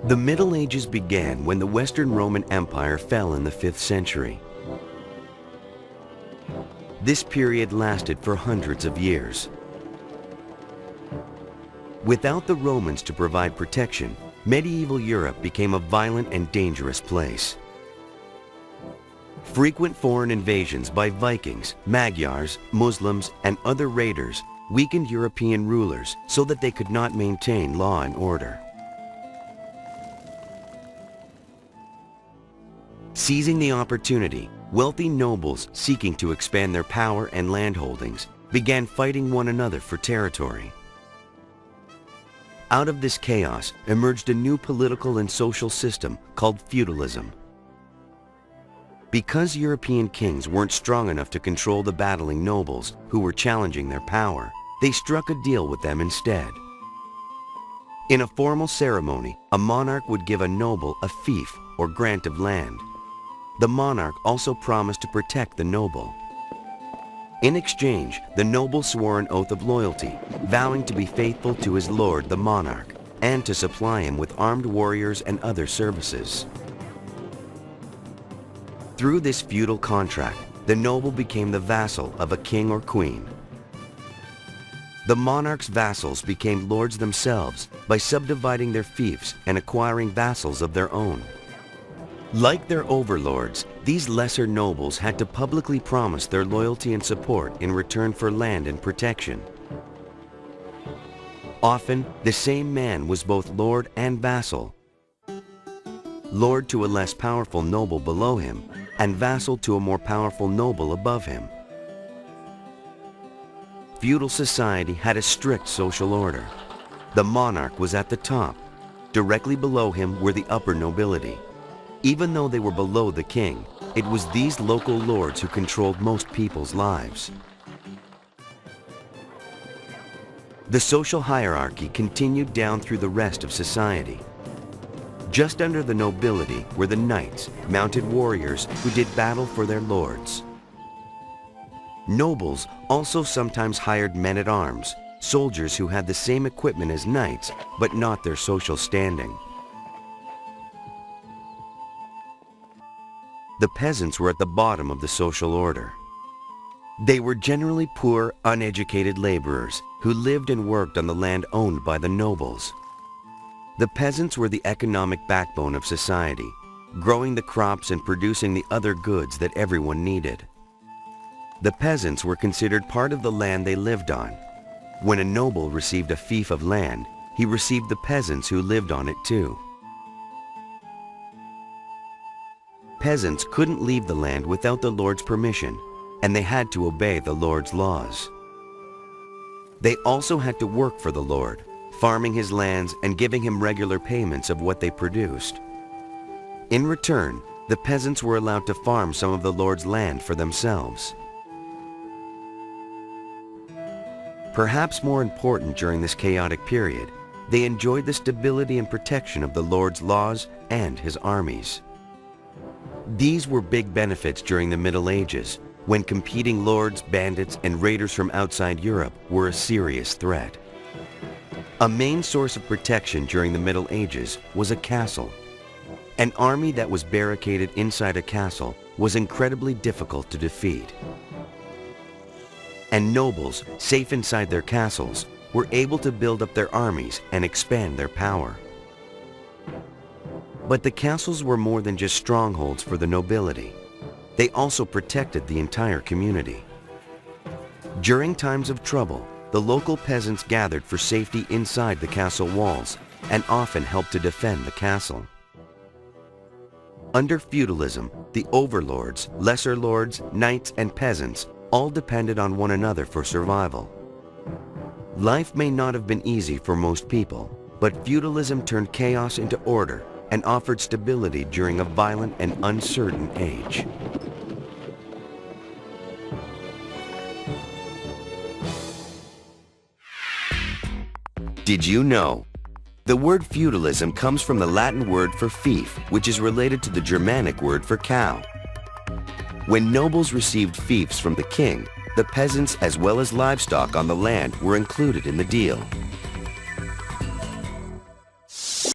The Middle Ages began when the Western Roman Empire fell in the 5th century. This period lasted for hundreds of years. Without the Romans to provide protection, medieval Europe became a violent and dangerous place. Frequent foreign invasions by Vikings, Magyars, Muslims, and other raiders weakened European rulers so that they could not maintain law and order. Seizing the opportunity, wealthy nobles seeking to expand their power and landholdings began fighting one another for territory. Out of this chaos emerged a new political and social system called feudalism. Because European kings weren't strong enough to control the battling nobles who were challenging their power, they struck a deal with them instead. In a formal ceremony, a monarch would give a noble a fief or grant of land. The monarch also promised to protect the noble. In exchange, the noble swore an oath of loyalty, vowing to be faithful to his lord, the monarch, and to supply him with armed warriors and other services. Through this feudal contract, the noble became the vassal of a king or queen. The monarch's vassals became lords themselves by subdividing their fiefs and acquiring vassals of their own. Like their overlords, these lesser nobles had to publicly promise their loyalty and support in return for land and protection. Often, the same man was both lord and vassal. Lord to a less powerful noble below him, and vassal to a more powerful noble above him. Feudal society had a strict social order. The monarch was at the top. Directly below him were the upper nobility. Even though they were below the king, it was these local lords who controlled most people's lives. The social hierarchy continued down through the rest of society. Just under the nobility were the knights, mounted warriors who did battle for their lords. Nobles also sometimes hired men-at-arms, soldiers who had the same equipment as knights, but not their social standing. The peasants were at the bottom of the social order. They were generally poor, uneducated laborers who lived and worked on the land owned by the nobles. The peasants were the economic backbone of society, growing the crops and producing the other goods that everyone needed. The peasants were considered part of the land they lived on. When a noble received a fief of land, he received the peasants who lived on it too. Peasants couldn't leave the land without the lord's permission, and they had to obey the lord's laws. They also had to work for the lord, farming his lands and giving him regular payments of what they produced. In return, the peasants were allowed to farm some of the lord's land for themselves. Perhaps more important during this chaotic period, they enjoyed the stability and protection of the lord's laws and his armies. These were big benefits during the Middle Ages, when competing lords, bandits, and raiders from outside Europe were a serious threat. A main source of protection during the Middle Ages was a castle. An army that was barricaded inside a castle was incredibly difficult to defeat. And nobles, safe inside their castles, were able to build up their armies and expand their power. But the castles were more than just strongholds for the nobility. They also protected the entire community. During times of trouble, the local peasants gathered for safety inside the castle walls and often helped to defend the castle. Under feudalism, the overlords, lesser lords, knights, and peasants all depended on one another for survival. Life may not have been easy for most people, but feudalism turned chaos into order and offered stability during a violent and uncertain age. Did you know? The word feudalism comes from the Latin word for fief, which is related to the Germanic word for cow. When nobles received fiefs from the king, the peasants as well as livestock on the land were included in the deal.